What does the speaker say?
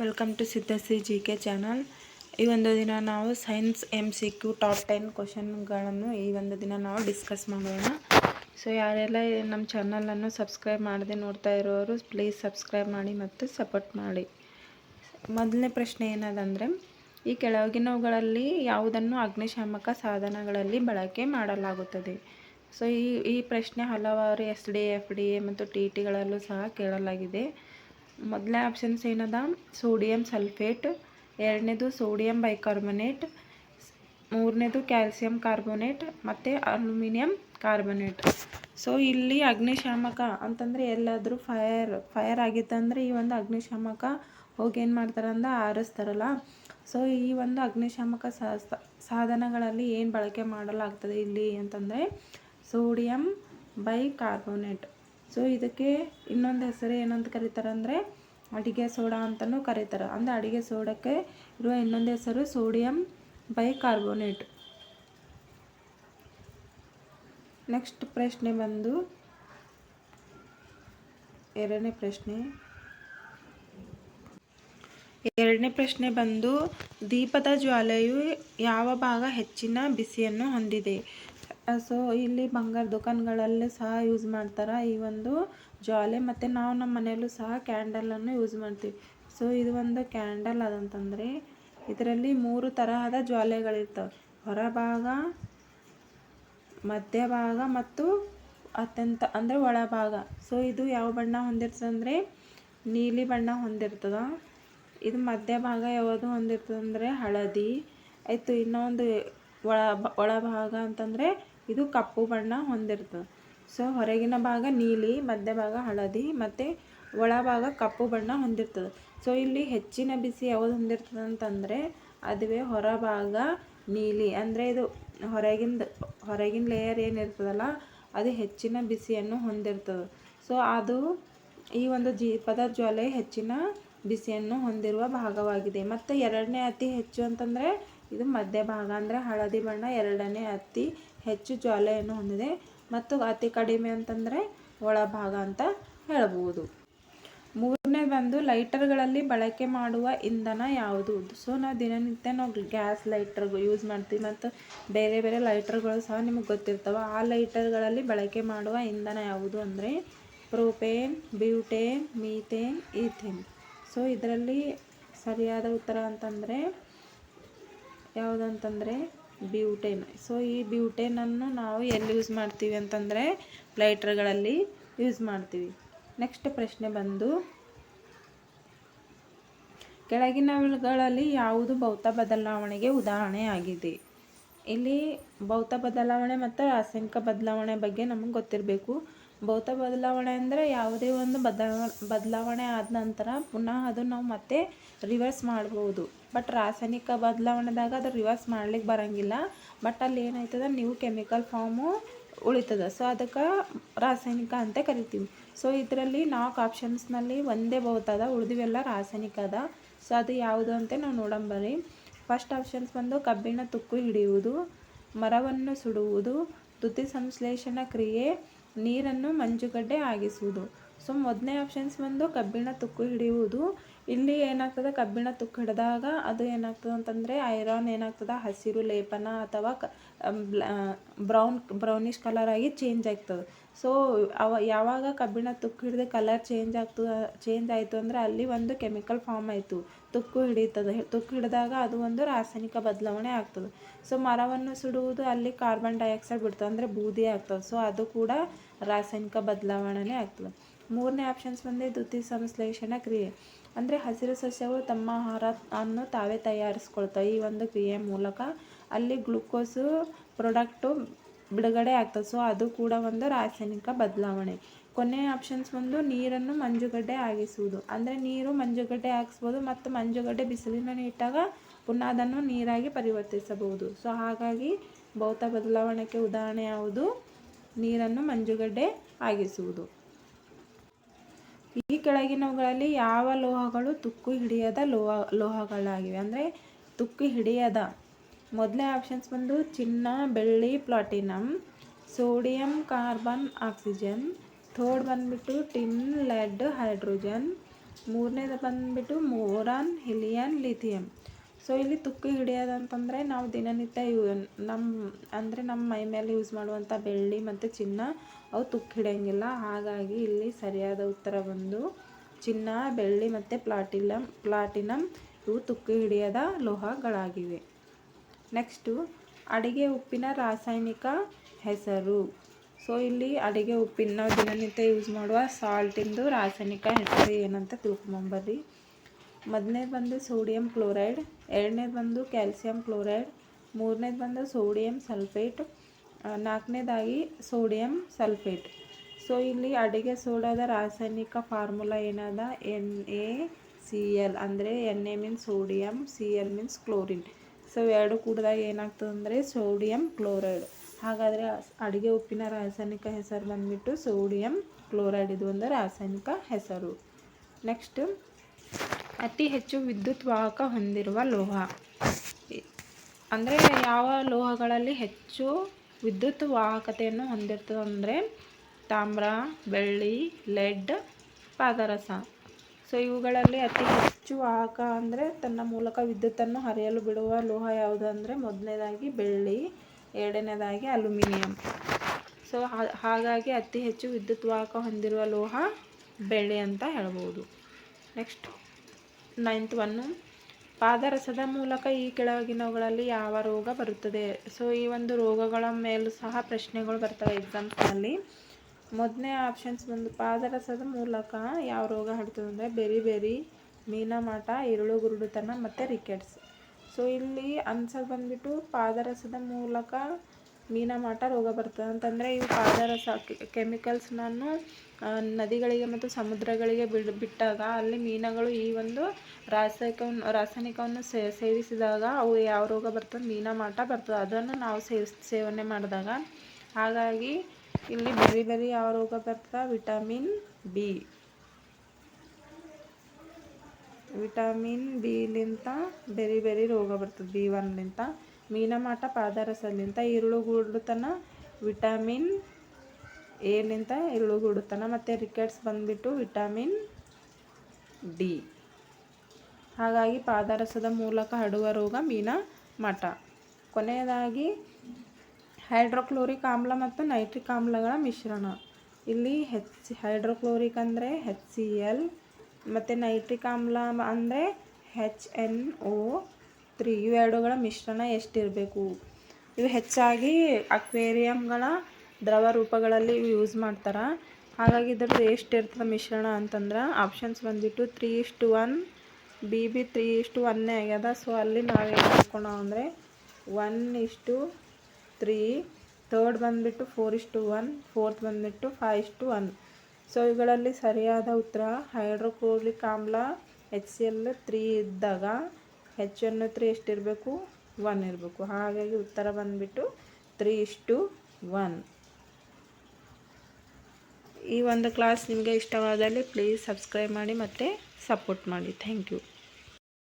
Welcome to Siddhashri G K channel. ಈ ಒಂದು ದಿನ ನಾವು ಸೈನ್ಸ್ MCQ ಟಾಪ್ 10 ಕ್ವಶನ್ಗಳನ್ನು ಈ ಒಂದು ದಿನ ನಾವು ಡಿಸ್ಕಸ್ ಮಾಡೋಣ. ಸೊ ಯಾರೆಲ್ಲ ನಮ್ಮ ಚಾನಲನ್ನು ಸಬ್ಸ್ಕ್ರೈಬ್ ಮಾಡದೆ ನೋಡ್ತಾ ಇರೋರು ಪ್ಲೀಸ್ ಸಬ್ಸ್ಕ್ರೈಬ್ ಮಾಡಿ ಮತ್ತು ಸಪೋರ್ಟ್ ಮಾಡಿ. ಮೊದಲನೇ ಪ್ರಶ್ನೆ ಏನದಂದರೆ, ಈ ಕೆಳಗಿನವುಗಳಲ್ಲಿ ಯಾವುದನ್ನು ಅಗ್ನಿಶಾಮಕ ಸಾಧನಗಳಲ್ಲಿ ಬಳಕೆ ಮಾಡಲಾಗುತ್ತದೆ? ಸೊ ಈ ಪ್ರಶ್ನೆ ಹಲವಾರು SD, FDA ಮತ್ತು TTಗಳಲ್ಲೂ ಸಹ ಕೇಳಲಾಗಿದೆ. ಮೊದಲನೇ ಆಪ್ಷನ್ಸ್ ಏನದ, ಸೋಡಿಯಂ ಸಲ್ಫೇಟ್, ಎರಡನೇದು ಸೋಡಿಯಂ ಬೈಕಾರ್ಬೊನೇಟ್, ಮೂರನೇದು ಕ್ಯಾಲ್ಸಿಯಂ ಕಾರ್ಬೋನೇಟ್ ಮತ್ತು ಅಲ್ಯೂಮಿನಿಯಂ ಕಾರ್ಬೋನೇಟ್. ಸೊ ಇಲ್ಲಿ ಅಗ್ನಿಶಾಮಕ ಅಂತಂದರೆ ಎಲ್ಲಾದರೂ ಫೈರ್ ಆಗಿತ್ತಂದರೆ ಈ ಒಂದು ಅಗ್ನಿಶಾಮಕ ಹೋಗಿ ಏನು ಮಾಡ್ತಾರಂದ್ರೆ ಆರಿಸ್ತಾರಲ್ಲ. ಸೊ ಈ ಒಂದು ಅಗ್ನಿಶಾಮಕ ಸಾಧನಗಳಲ್ಲಿ ಏನು ಬಳಕೆ ಮಾಡಲಾಗ್ತದೆ ಇಲ್ಲಿ ಅಂತಂದರೆ ಸೋಡಿಯಂ ಬೈಕಾರ್ಬೋನೇಟ್. ಸೊ ಇದಕ್ಕೆ ಇನ್ನೊಂದು ಹೆಸರು ಏನಂತ ಕರೀತಾರೆ ಅಂದರೆ ಅಡಿಗೆ ಸೋಡಾ ಅಂತಲೂ ಕರೀತಾರೆ. ಅಂದರೆ ಅಡಿಗೆ ಸೋಡಕ್ಕೆ ಇರುವ ಇನ್ನೊಂದು ಹೆಸರು ಸೋಡಿಯಂ ಬೈಕಾರ್ಬೋನೇಟ್. ನೆಕ್ಸ್ಟ್ ಪ್ರಶ್ನೆ ಬಂದು ಎರಡನೇ ಪ್ರಶ್ನೆ ಬಂದು ದೀಪದ ಜ್ವಾಲೆಯು ಯಾವ ಭಾಗ ಹೆಚ್ಚಿನ ಬಿಸಿಯನ್ನು ಹೊಂದಿದೆ? ಸೊ ಇಲ್ಲಿ ಬಂಗಾರ ದುಕಾನ್ಗಳಲ್ಲಿ ಸಹ ಯೂಸ್ ಮಾಡ್ತಾರೆ ಈ ಒಂದು ಜ್ವಾಲೆ, ಮತ್ತು ನಾವು ನಮ್ಮ ಮನೆಯಲ್ಲೂ ಸಹ ಕ್ಯಾಂಡಲನ್ನು ಯೂಸ್ ಮಾಡ್ತೀವಿ. ಸೊ ಇದು ಒಂದು ಕ್ಯಾಂಡಲ್ ಅದಂತಂದರೆ ಇದರಲ್ಲಿ 3 ತರಹದ ಜ್ವಾಲೆಗಳಿರ್ತವೆ: ಹೊರಭಾಗ, ಮಧ್ಯಭಾಗ ಮತ್ತು ಅತ್ಯಂತ ಅಂದರೆ ಒಳಭಾಗ. ಸೊ ಇದು ಯಾವ ಬಣ್ಣ ಹೊಂದಿರ್ತದೆ ಅಂದರೆ ನೀಲಿ ಬಣ್ಣ ಹೊಂದಿರ್ತದ. ಇದು ಮಧ್ಯಭಾಗ ಯಾವುದು ಹೊಂದಿರ್ತದೆ ಅಂದರೆ ಹಳದಿ ಆಯಿತು. ಇನ್ನೊಂದು ಒಳಭಾಗ ಅಂತಂದರೆ ಇದು ಕಪ್ಪು ಬಣ್ಣ ಹೊಂದಿರ್ತದೆ. ಸೊ ಹೊರಗಿನ ಭಾಗ ನೀಲಿ, ಮಧ್ಯಭಾಗ ಹಳದಿ ಮತ್ತು ಒಳಭಾಗ ಕಪ್ಪು ಬಣ್ಣ ಹೊಂದಿರ್ತದೆ. ಸೊ ಇಲ್ಲಿ ಹೆಚ್ಚಿನ ಬಿಸಿ ಯಾವುದು ಹೊಂದಿರ್ತದೆ ಅಂತಂದರೆ ಅದುವೇ ಹೊರಭಾಗ ನೀಲಿ. ಅಂದರೆ ಇದು ಹೊರಗಿನ ಲೇಯರ್ ಏನಿರ್ತದಲ್ಲ ಅದು ಹೆಚ್ಚಿನ ಬಿಸಿಯನ್ನು ಹೊಂದಿರ್ತದೆ. ಸೊ ಅದು ಈ ಒಂದು ದೀಪದ ಜ್ವಾಲೆ ಹೆಚ್ಚಿನ ಬಿಸಿಯನ್ನು ಹೊಂದಿರುವ ಭಾಗವಾಗಿದೆ. ಮತ್ತು ಎರಡನೇ ಅತಿ ಹೆಚ್ಚು ಅಂತಂದರೆ ಇದು ಮಧ್ಯಭಾಗ, ಅಂದರೆ ಹಳದಿ ಬಣ್ಣ ಎರಡನೇ ಅತಿ ಹೆಚ್ಚು ಜ್ವಾಲೆಯನ್ನು ಹೊಂದಿದೆ. ಮತ್ತು ಅತಿ ಕಡಿಮೆ ಅಂತಂದರೆ ಒಳಭಾಗ ಅಂತ ಹೇಳ್ಬೋದು. ಮೂರನೇ ಬಂದು ಲೈಟರ್ಗಳಲ್ಲಿ ಬಳಕೆ ಮಾಡುವ ಇಂಧನ ಯಾವುದು? ಸೊ ನಾವು ದಿನನಿತ್ಯ ಗ್ಯಾಸ್ ಲೈಟರ್ ಯೂಸ್ ಮಾಡ್ತೀವಿ ಮತ್ತು ಬೇರೆ ಬೇರೆ ಲೈಟರ್ಗಳು ಸಹ ನಿಮಗೆ ಗೊತ್ತಿರ್ತವೆ. ಆ ಲೈಟರ್ಗಳಲ್ಲಿ ಬಳಕೆ ಮಾಡುವ ಇಂಧನ ಯಾವುದು ಅಂದರೆ propane, butane, methane, ethane. So ಇದರಲ್ಲಿ ಸರಿಯಾದ ಉತ್ತರ ಅಂತಂದರೆ ಯಾವುದಂತಂದರೆ ಬ್ಯೂಟೇನ್. ಸೊ ಈ ಬ್ಯೂಟೇನನ್ನು ನಾವು ಎಲ್ಲಿ ಯೂಸ್ ಮಾಡ್ತೀವಿ ಅಂತಂದರೆ ಲೈಟರ್ಗಳಲ್ಲಿ ಯೂಸ್ ಮಾಡ್ತೀವಿ. ನೆಕ್ಸ್ಟ್ ಪ್ರಶ್ನೆ ಬಂದು ಕೆಳಗಿನವುಗಳಲ್ಲಿ ಯಾವುದು ಭೌತ ಬದಲಾವಣೆಗೆ ಉದಾಹರಣೆಯಾಗಿದೆ? ಇಲ್ಲಿ ಭೌತ ಬದಲಾವಣೆ ಮತ್ತು ರಾಸಾಯನಿಕ ಬದಲಾವಣೆ ಬಗ್ಗೆ ನಮಗೆ ಗೊತ್ತಿರಬೇಕು. ಭೌತ ಬದಲಾವಣೆ ಅಂದರೆ ಯಾವುದೇ ಒಂದು ಬದಲಾವಣೆ ಆದ ನಂತರ ಪುನಃ ಅದು ನಾವು ಮತ್ತೆ ರಿವರ್ಸ್ ಮಾಡ್ಬೋದು. ಬಟ್ ರಾಸಾಯನಿಕ ಬದಲಾವಣೆದಾಗ ಅದು ರಿವರ್ಸ್ ಮಾಡ್ಲಿಕ್ಕೆ ಬರೋಂಗಿಲ್ಲ. ಬಟ್ ಅಲ್ಲಿ ಏನಾಯ್ತದ, ನೀವು ಕೆಮಿಕಲ್ ಫಾರ್ಮು ಉಳಿತದ. ಸೊ ಅದಕ್ಕೆ ರಾಸಾಯನಿಕ ಅಂತ ಕರಿತೀವಿ. ಸೊ ಇದರಲ್ಲಿ 4 ಆಪ್ಷನ್ಸ್ನಲ್ಲಿ ಒಂದೇ ಭೌತ ಅದ, ಉಳಿದಿವೆಲ್ಲ ರಾಸಾಯನಿಕ ಅದ. ಸೊ ಅದು ಯಾವುದು ಅಂತ ನಾವು ನೋಡಂಬರಿ. ಫಸ್ಟ್ ಆಪ್ಷನ್ಸ್ ಬಂದು ಕಬ್ಬಿಣ ತುಕ್ಕು ಹಿಡಿಯುವುದು, ಮರವನ್ನು ಸುಡುವುದು, ದ್ಯುತಿ ಸಂಶ್ಲೇಷಣಾ ಕ್ರಿಯೆ, ನೀರನ್ನು ಮಂಜುಗಡ್ಡೆ ಆಗಿಸುವುದು. ಸೊ ಮೊದಲನೇ ಆಪ್ಷನ್ಸ್ ಬಂದು ಕಬ್ಬಿಣ ತುಕ್ಕು ಹಿಡಿಯುವುದು. ಇಲ್ಲಿ ಏನಾಗ್ತದೆ, ಕಬ್ಬಿಣ ತುಕ್ಕು ಹಿಡಿದಾಗ ಅದು ಏನಾಗ್ತದೆ ಅಂತಂದರೆ ಐರನ್ ಏನಾಗ್ತದೆ ಹಸಿರು ಲೇಪನ ಅಥವಾ ಬ್ರೌನಿಷ್ ಕಲರ್ ಆಗಿ ಚೇಂಜ್ ಆಗ್ತದೆ. ಸೊ ಯಾವಾಗ ಕಬ್ಬಿಣ ತುಕ್ಕು ಹಿಡಿದು ಕಲರ್ ಚೇಂಜ್ ಆಯಿತು ಅಂದರೆ ಅಲ್ಲಿ ಒಂದು ಕೆಮಿಕಲ್ ಫಾರ್ಮ್ ಆಯಿತು, ತುಕ್ಕು ಹಿಡಿದಾಗ ಅದು ಒಂದು ರಾಸಾಯನಿಕ ಬದಲಾವಣೆ ಆಗ್ತದೆ. ಸೊ ಮರವನ್ನು ಸುಡುವುದು, ಅಲ್ಲಿ ಕಾರ್ಬನ್ ಡೈಆಕ್ಸೈಡ್ ಬಿಡ್ತದೆ ಅಂದರೆ ಬೂದಿ ಆಗ್ತದೆ. ಸೊ ಅದು ಕೂಡ ರಾಸಾಯನಿಕ ಬದಲಾವಣೆ ಆಗ್ತದೆ. ಮೂರನೇ ಆಪ್ಷನ್ಸ್ ಬಂದು ದ್ಯುತಿ ಸಂಶ್ಲೇಷಣಾ ಕ್ರಿಯೆ, ಅಂದರೆ ಹಸಿರು ಸಸ್ಯಗಳು ತಮ್ಮ ಆಹಾರವನ್ನು ತಾವೇ ತಯಾರಿಸ್ಕೊಳ್ತವೆ ಈ ಒಂದು ಕ್ರಿಯೆ ಮೂಲಕ. ಅಲ್ಲಿ ಗ್ಲೂಕೋಸು ಪ್ರಾಡಕ್ಟು ಬಿಡುಗಡೆ ಆಗ್ತದೆ. ಸೊ ಅದು ಕೂಡ ಒಂದು ರಾಸಾಯನಿಕ ಬದಲಾವಣೆ. ಕೊನೆಯ ಆಪ್ಷನ್ಸ್ ಬಂದು ನೀರನ್ನು ಮಂಜುಗಡ್ಡೆ ಆಗಿಸುವುದು, ಅಂದರೆ ನೀರು ಮಂಜುಗಡ್ಡೆ ಆಗಿಸ್ಬೋದು ಮತ್ತು ಮಂಜುಗಡ್ಡೆ ಬಿಸಿಲಿನಲ್ಲಿ ಇಟ್ಟಾಗ ಪುನಃ ಅದನ್ನು ನೀರಾಗಿ ಪರಿವರ್ತಿಸಬಹುದು. ಸೊ ಹಾಗಾಗಿ ಭೌತ ಬದಲಾವಣೆಗೆ ಉದಾಹರಣೆ ಯಾವುದು? ನೀರನ್ನು ಮಂಜುಗಡ್ಡೆ ಆಗಿಸುವುದು. ಈ ಕೆಳಗಿನವುಗಳಲ್ಲಿ ಯಾವ ಲೋಹಗಳು ತುಕ್ಕು ಹಿಡಿಯದ ಲೋಹಗಳಾಗಿವೆ? ಅಂದರೆ ತುಕ್ಕು ಹಿಡಿಯದ ಮೊದಲೇ ಆಪ್ಷನ್ಸ್ ಬಂದು ಚಿನ್ನ, ಬೆಳ್ಳಿ, platinum, sodium carbon oxygen, third ಬಂದುಬಿಟ್ಟು ಟಿನ್, ಲೆಡ್, ಹೈಡ್ರೋಜನ್, ಮೂರನೇದು ಬಂದುಬಿಟ್ಟು ಬೋರಾನ್, ಹೀಲಿಯಂ, ಲಿಥಿಯಂ. ಸೊ ಇಲ್ಲಿ ತುಕ್ಕು ಹಿಡಿಯೋದಂತಂದರೆ ನಾವು ದಿನನಿತ್ಯ ನಮ್ಮ ಮೈ ಮೇಲೆ ಯೂಸ್ ಮಾಡುವಂಥ ಬೆಳ್ಳಿ ಮತ್ತು ಚಿನ್ನ ಅವು ತುಕ್ಕು ಹಿಡಿಯೋಂಗಿಲ್ಲ. ಹಾಗಾಗಿ ಇಲ್ಲಿ ಸರಿಯಾದ ಉತ್ತರ ಬಂದು ಚಿನ್ನ, ಬೆಳ್ಳಿ ಮತ್ತು ಪ್ಲಾಟಿನಮ್ ಇವು ತುಕ್ಕು ಹಿಡಿಯದ ಲೋಹಗಳಾಗಿವೆ. ನೆಕ್ಸ್ಟು ಅಡಿಗೆ ಉಪ್ಪಿನ ರಾಸಾಯನಿಕ ಹೆಸರು. ಸೊ ಇಲ್ಲಿ ಅಡಿಗೆ ಉಪ್ಪಿನ ನಾವು ದಿನನಿತ್ಯ ಯೂಸ್ ಮಾಡುವ ಸಾಲ್ಟಿಂದು ರಾಸಾಯನಿಕ ಹೆಸರು ಏನಂತ ತಿಳ್ಕೊಂಬರ್ರಿ. ಮೊದಲನೇದು ಬಂದು ಸೋಡಿಯಂ ಕ್ಲೋರೈಡ್, ಎರಡನೇದು ಬಂದು ಕ್ಯಾಲ್ಸಿಯಂ ಕ್ಲೋರೈಡ್, ಮೂರನೇದು ಬಂದು ಸೋಡಿಯಂ ಸಲ್ಫೇಟ್, ನಾಲ್ಕನೇದಾಗಿ ಸೋಡಿಯಂ ಸಲ್ಫೇಟ್. ಸೊ ಇಲ್ಲಿ ಅಡಿಗೆ ಸೋಡಾದ ರಾಸಾಯನಿಕ ಫಾರ್ಮುಲಾ ಏನದ NaCl. ಅಂದರೆ Na means sodium, Cl means chlorine. So ಎರಡು ಕೂಡಿದಾಗ ಏನಾಗ್ತದೆ ಅಂದರೆ ಸೋಡಿಯಂ ಕ್ಲೋರೈಡ್. ಹಾಗಾದರೆ ಅಡಿಗೆ ಉಪ್ಪಿನ ರಾಸಾಯನಿಕ ಹೆಸರು ಬಂದುಬಿಟ್ಟು ಸೋಡಿಯಂ ಕ್ಲೋರೈಡ್. ಇದು ಒಂದು ರಾಸಾಯನಿಕ ಹೆಸರು. ನೆಕ್ಸ್ಟ್ ಅತಿ ಹೆಚ್ಚು ವಿದ್ಯುತ್ ವಾಹಕ ಹೊಂದಿರುವ ಲೋಹ. ಅಂದರೆ ಯಾವ ಲೋಹಗಳಲ್ಲಿ ಹೆಚ್ಚು ವಿದ್ಯುತ್ ವಾಹಕತೆಯನ್ನು ಹೊಂದಿರ್ತದೆ ಅಂದರೆ ತಾಮ್ರ, ಬೆಳ್ಳಿ, ಲೆಡ್, ಪಾದರಸ. ಸೊ ಇವುಗಳಲ್ಲಿ ಅತಿ ಹೆಚ್ಚು ವಾಹಕ ಅಂದರೆ ತನ್ನ ಮೂಲಕ ವಿದ್ಯುತ್ತನ್ನು ಹರಿಯಲು ಬಿಡುವ ಲೋಹ ಯಾವುದು ಅಂದರೆ ಮೊದಲನೇದಾಗಿ ಬೆಳ್ಳಿ, ಎರಡನೇದಾಗಿ ಅಲ್ಯೂಮಿನಿಯಂ. ಸೊ ಹಾಗಾಗಿ ಅತಿ ಹೆಚ್ಚು ವಿದ್ಯುತ್ ವಾಹಕ ಹೊಂದಿರುವ ಲೋಹ ಬೆಳ್ಳಿ ಅಂತ ಹೇಳ್ಬೋದು. ನೆಕ್ಸ್ಟ್ 9th ಒನ್ನು, ಪಾದರಸದ ಮೂಲಕ ಈ ಕೆಳಗಿನವುಗಳಲ್ಲಿ ಯಾವ ರೋಗ ಬರುತ್ತದೆ. ಸೊ ಈ ಒಂದು ರೋಗಗಳ ಮೇಲೂ ಸಹ ಪ್ರಶ್ನೆಗಳು ಬರ್ತವೆ ಎಕ್ಸಾಮ್ಸ್ನಲ್ಲಿ. ಮೊದಲನೇ ಆಪ್ಷನ್ಸ್ ಬಂದು ಪಾದರಸದ ಮೂಲಕ ಯಾವ ರೋಗ ಹರಡ್ತದೆ ಅಂದರೆ ಬೆರಿ, ಮೀನಮಾಟ, ಇರುಳು ಗುರುಡುತನ ಮತ್ತು ರಿಕೆಟ್ಸ್. ಸೊ ಇಲ್ಲಿ ಆನ್ಸರ್ ಬಂದುಬಿಟ್ಟು ಪಾದರಸದ ಮೂಲಕ ಮೀನಮಾಟ ರೋಗ ಬರ್ತದೆ ಅಂತಂದರೆ ಇವು ಪಾದರಸ ಕೆಮಿಕಲ್ಸ್ನನ್ನು ನದಿಗಳಿಗೆ ಮತ್ತು ಸಮುದ್ರಗಳಿಗೆ ಬಿಟ್ಟಾಗ ಅಲ್ಲಿ ಮೀನುಗಳು ಈ ಒಂದು ರಾಸಾಯನಿಕವನ್ನು ಸೇವಿಸಿದಾಗ ಅವು ಯಾವ ರೋಗ ಬರ್ತದೆ, ಮೀನಮಾಟ ಬರ್ತದೆ. ಅದನ್ನು ನಾವು ಸೇವನೆ ಮಾಡಿದಾಗ ಹಾಗಾಗಿ ಇಲ್ಲಿ ಬೆರಿ ಯಾವ ರೋಗ ಬರ್ತದೆ, ವಿಟಮಿನ್ ಬಿಲಿಂತ ಬೆರಿ ರೋಗ ಬರ್ತದೆ, B1ಲಿಂತ. ಮೀನಮಾಟ ಪಾದರಸಲಿಂತ, ಇರುಳುಗೂಡುತನ ವಿಟಮಿನ್ ಎಲಿಂತ ಇರುಳುಗೂಡುತನ, ಮತ್ತು ರಿಕೆಟ್ಸ್ ಬಂದುಬಿಟ್ಟು ವಿಟಮಿನ್ D. ಹಾಗಾಗಿ ಪಾದರಸದ ಮೂಲಕ ಹರಡುವ ರೋಗ ಮೀನಮಾಟ. ಕೊನೆಯದಾಗಿ ಹೈಡ್ರೋಕ್ಲೋರಿಕ್ ಆಮ್ಲ ಮತ್ತು ನೈಟ್ರಿಕ್ ಆಮ್ಲಗಳ ಮಿಶ್ರಣ. ಇಲ್ಲಿ ಹೈಡ್ರೋಕ್ಲೋರಿಕ್ ಅಂದರೆ HCl ಮತ್ತು ನೈಟ್ರಿಕ್ ಆಮ್ಲ ಅಂದರೆ HNO3. ಇವೆರಡುಗಳ ಮಿಶ್ರಣ ಎಷ್ಟಿರಬೇಕು. ಇವು ಹೆಚ್ಚಾಗಿ ಅಕ್ವೇರಿಯಂಗಳ ದ್ರವ ರೂಪಗಳಲ್ಲಿ ಯೂಸ್ ಮಾಡ್ತಾರೆ. ಹಾಗಾಗಿ ಇದ್ರದ್ದು ಎಷ್ಟಿರ್ತದೆ ಮಿಶ್ರಣ ಅಂತಂದ್ರೆ ಆಪ್ಷನ್ಸ್ ಬಂದುಬಿಟ್ಟು 3:1, BB 3:1 ಆಗ್ಯದ. ಸೊ ಅಲ್ಲಿ ನಾವೇನು ಮಾಡ್ಕೋಣ ಅಂದರೆ 1:3, ಥರ್ಡ್ ಬಂದುಬಿಟ್ಟು 4:1, ಫೋರ್ತ್ ಬಂದುಬಿಟ್ಟು 5:1. ಸೊ ಇವುಗಳಲ್ಲಿ ಸರಿಯಾದ ಉತ್ತರ ಹೈಡ್ರೋಕ್ಲೋರಿಕ್ ಆಮ್ಲ HCl 3 ಇದ್ದಾಗ HNO3 ಎಷ್ಟಿರಬೇಕು, 1 ಇರಬೇಕು. ಹಾಗಾಗಿ ಉತ್ತರ ಬಂದುಬಿಟ್ಟು 3:1. ಈ ಒಂದು ಕ್ಲಾಸ್ ನಿಮಗೆ ಇಷ್ಟವಾದಲ್ಲಿ ಪ್ಲೀಸ್ ಸಬ್ಸ್ಕ್ರೈಬ್ ಮಾಡಿ ಮತ್ತು ಸಪೋರ್ಟ್ ಮಾಡಿ. Thank you.